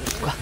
Wah.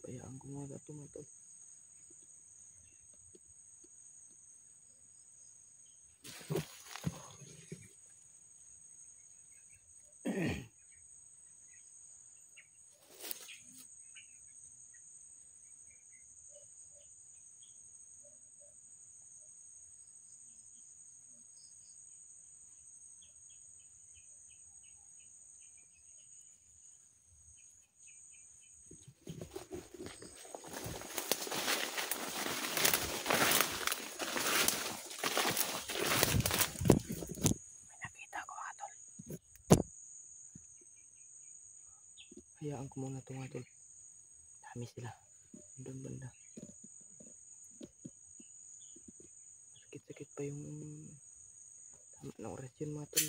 Hayaan ko nga ito mga tol. Hayaan ko muna ito mga tol. Dami sila. Doon banda. Sakit-sakit pa yung tama na oras yun mga tol.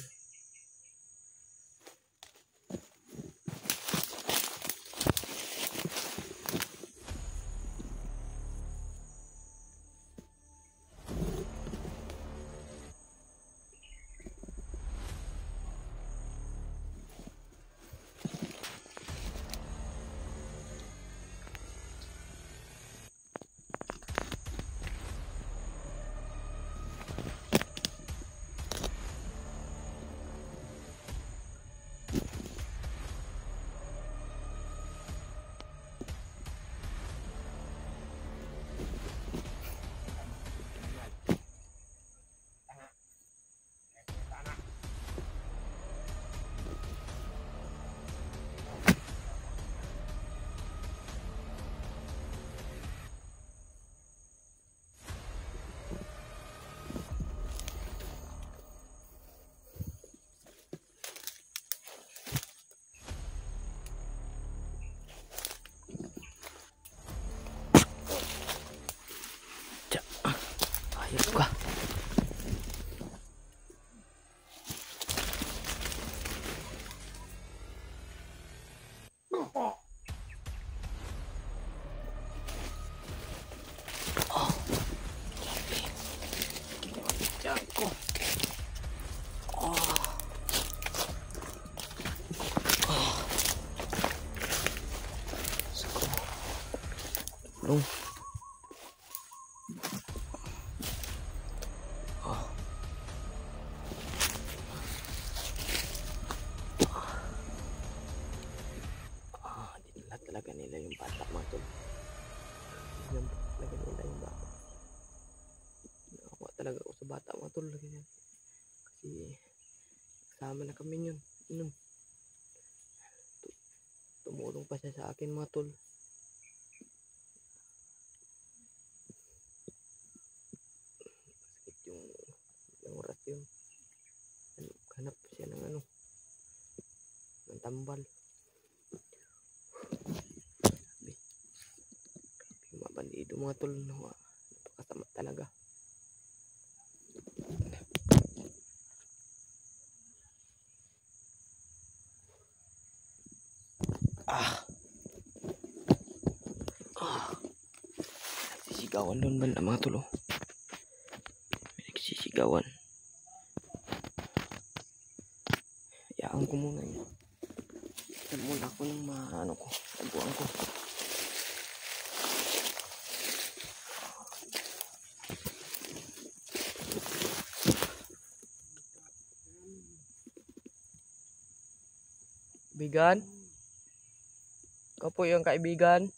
Ayos ka. Dinala talaga nila yung bata mga tol. Dinala talaga nila yung bata. Nakakuha talaga ako sa bata mga tol. Kasi kasama na kami yun. Tumulong pa siya sa akin mga tol. Sakit yung oras yun. Hanap siya ng ng tambal. Yung mga bandido mga tol, napakasama talaga. Nagsisigawan doon ba mga tulo? May nagsisigawan. Hayaan ko muna yun. Ikan muna ako ng taguan ko. Kaibigan? Ikaw po yung kaibigan?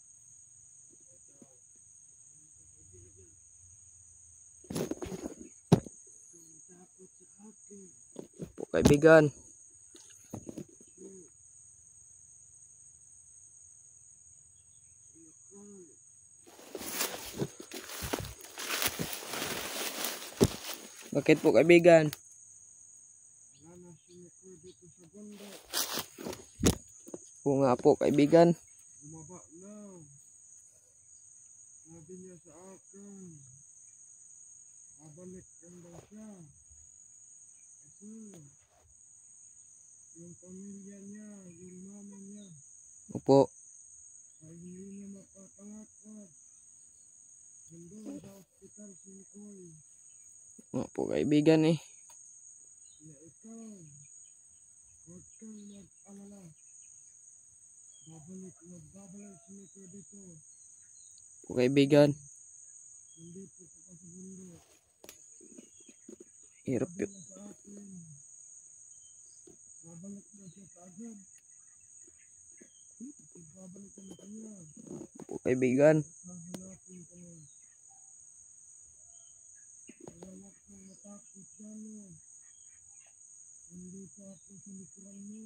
Po kaibigan. Bakit po kaibigan? Po nga po kaibigan. Bumaba na. Sabi niya sa akin, babalik ka daw siya. Kasi yung pamilya niya, yung mama niya, Opo. ay hindi niya makakalakad. Nandun sa hospital si Nicole. Opo kaibigan eh. Na ikaw, huwag kang mag-alala. Magbabalik si Nicole dito. Po kaibigan. Hindi po ka sa bundok. Hirap Sabi yun. niya sa akin, babalik na siya kaagad. Babalik na kanya. Po kaibigan. Hahanapin ka na. Wala kang matakot dyan. Hindi pa ako sa likuran mo.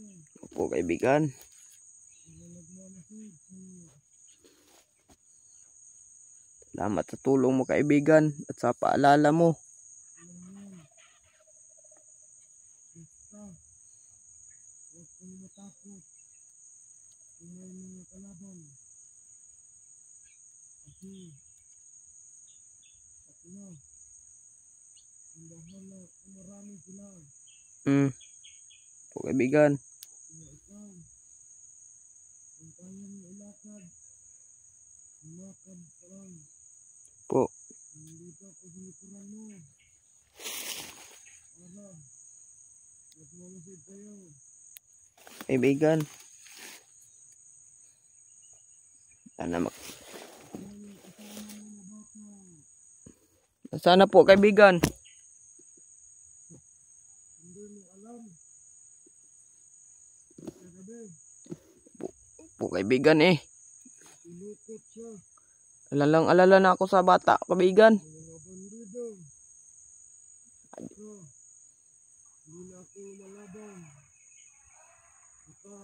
Opo kaibigan. Wala nagmamasid sa'yo. Salamat sa tulong mo kaibigan at sa paalala mo. Alam yan. Basta, huwag kang matakot kung may mga kalaban. Kasi, ako na. Ang bahala kung marami sila. Po kaibigan. Kaya ikaw, kung kaya mo ilakad, ilakad ka lang. Po. Nandito ako sa likuran mo. Para, magmamasid kayo. Kaibigan. Sana Sana po kaibigan. Hindi mo alam. Kagabi, Po kaibigan eh. tinukot siya. Alala na ako sa bata kaibigan. Ng mga bandido. Ito, hindi na ako malaban. Ito,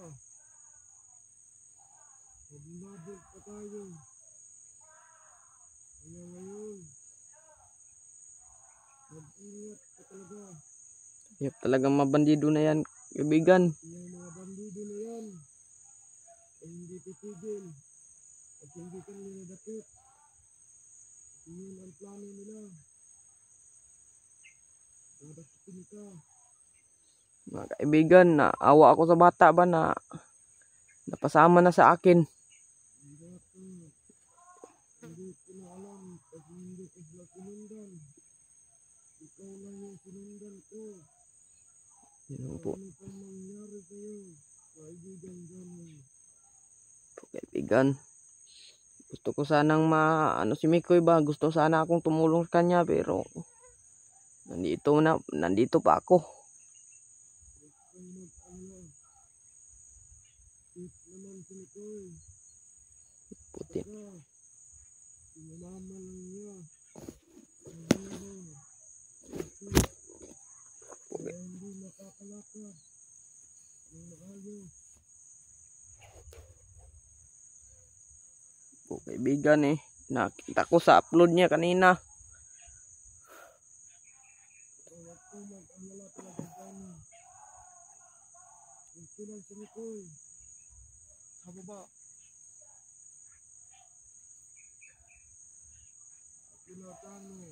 magbabalik pa tayo. Kaya ngayon, mag-ingat ka talaga. Yep, talagang mabandido na yan kaibigan. Yung mga bandido na yan, ay hindi titigil. At hindi ka nila nadakit. Yun ang plano nila. Dadakitin ka. Mga kaibigan, naawa ako sa bata ba na napasama na sa akin. Hindi ko na alam kasi hindi ko sila sinundan. Ikaw lang yung sinundan ko. Yun po. Ano pang nangyari sa'yo? Kaibigan dyan. Po kaibigan. Gusto ko sanang si Mikoy ba, gusto sana akong tumulong sa kanya pero nandito pa ako. Huwag kang mag-alala. Tip naman si Nicole. Puti. Baka, sinamama lang niya. Ang halaman. Kasi, kaya hindi makakalakad. Ang maayos. Po kaibigan eh. Nakita ko sa upload niya kanina. Huwag kang mag-alala talaga dyan. Ito lang si Nicole. Sa baba. Tinatano.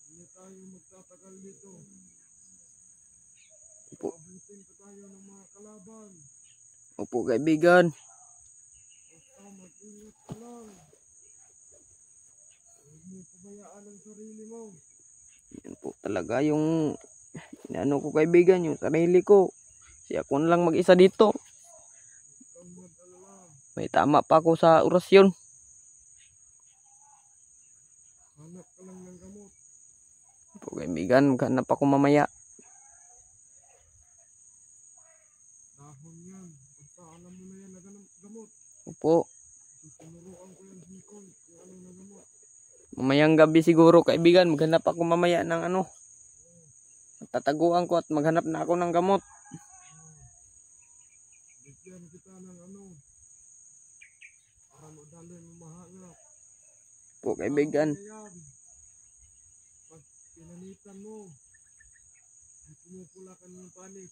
Hindi tayo magtatagal dito. Opo. Abutin pa tayo ng mga kalaban. Opo kaibigan. Basta mag-ingat ka lang. po talaga yung inaano ko kaibigan, yung sarili ko. Kasi ako na lang mag-isa dito. Kang mag-alala. May tama pa ako sa orasyon. Hanap ka lang ng gamot. Po kaibigan, maghanap ako mamaya. Dahon yan. Basta alam mo na yan na gamot. Opo. Susunuruan ko yan hikon. Kung ano na gamot. Mamayang gabi siguro kaibigan, maghanap ako mamaya ng ano. Tataguan ko at maghanap na ako ng gamot. Bigyan kita ng ano. Para madali mo mahanap. Po kaibigan. Yan. Pag pinanitan mo, ay pumupulakan yung panik.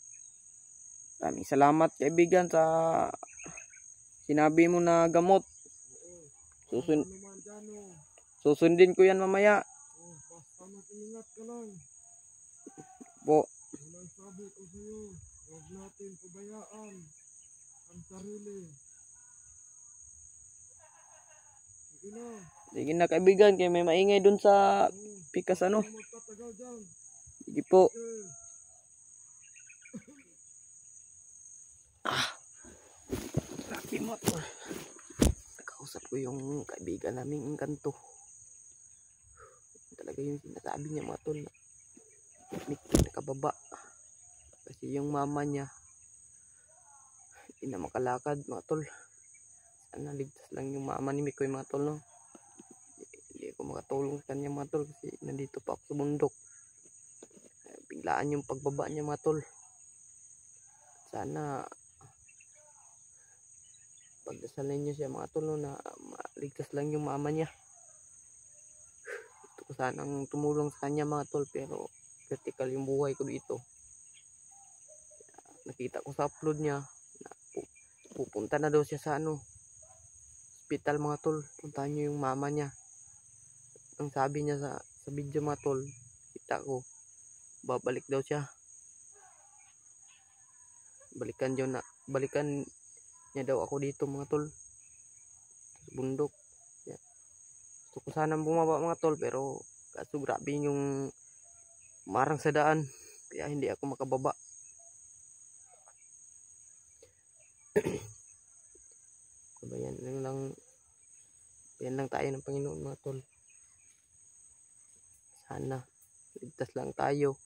Maraming salamat kaibigan sa sinabi mo na gamot. Oo. Ano man dyan o. Susundin ko yan mamaya. Oh, basta mag-ingat ka lang. Po. Yun ang sabi ko sa'yo. Huwag natin pabayaan ang sarili. Sige na. Sige na kaibigan, kaya may maingay dun sa Oh, pikas ano. huwag magtatagal dyan. Sige po. Okay. Grabe mo. Nakausap ko yung kaibigan naming Engkanto. Talaga yung sinasabi niya mga tol. Mikit nakababa. Kasi yung mama niya hindi na makalakad mga tol. Sana ligtas lang yung mama ni Mikoy mga tol no. Hindi ako makatulong sa kanya mga tol kasi nandito pa ako sa bundok. Biglaan yung pagbaba niya mga tol. Sana pagdasalan niyo siya mga tol no, na maligtas lang yung mama niya. Gusto ko sanang tumulong sa kanya mga tol pero critical yung buhay ko dito. Nakita ko sa upload niya na pupunta na daw siya sa ano hospital mga tol. Puntahan niyo yung mama niya. Ang sabi niya sa video mga tol, kita ko babalik daw siya. Balikan niya daw ako dito mga tol sa bundok. Yan. Gusto ko sanang bumaba mga tol pero kaso grabe yung marang sa daan kaya hindi ako makababa. Kabayan lang tayo ng Panginoon mga tol. Sana ligtas lang tayo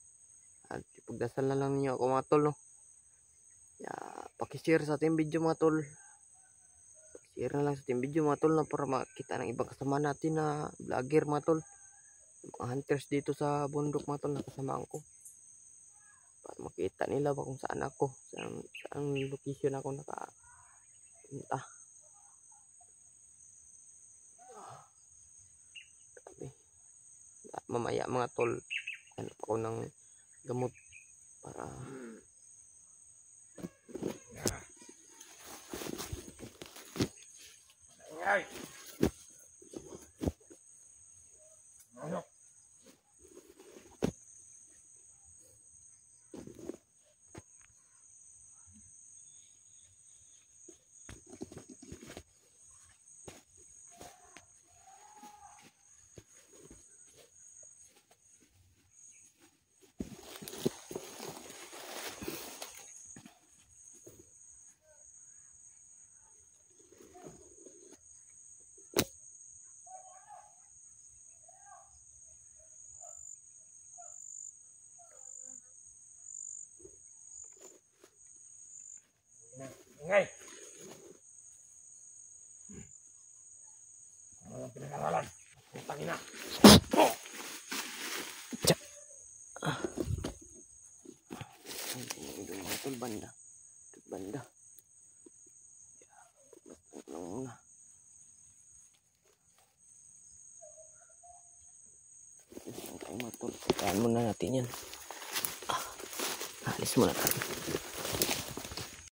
at ipagdasal na lang niyo ako mga tol no. Pakishare sa ating video mga tol. Pakishare na lang sa ating video mga tol na para makita ng ibang kasama natin na vlogger mga tol. Mga hunters dito sa bundok mga tol na kasamaan ko. Para makita nila ba kung saan ako. Saan location ako nakapunta. Mamaya mga tol hanap ako ng gamot para Ay! Ano? Ngay! Ano ang pinag-aralan? Putang ina! mga tol banda. Banda. Lang muna. Mga tol. Kayaan muna natin yan. Alis muna tayo.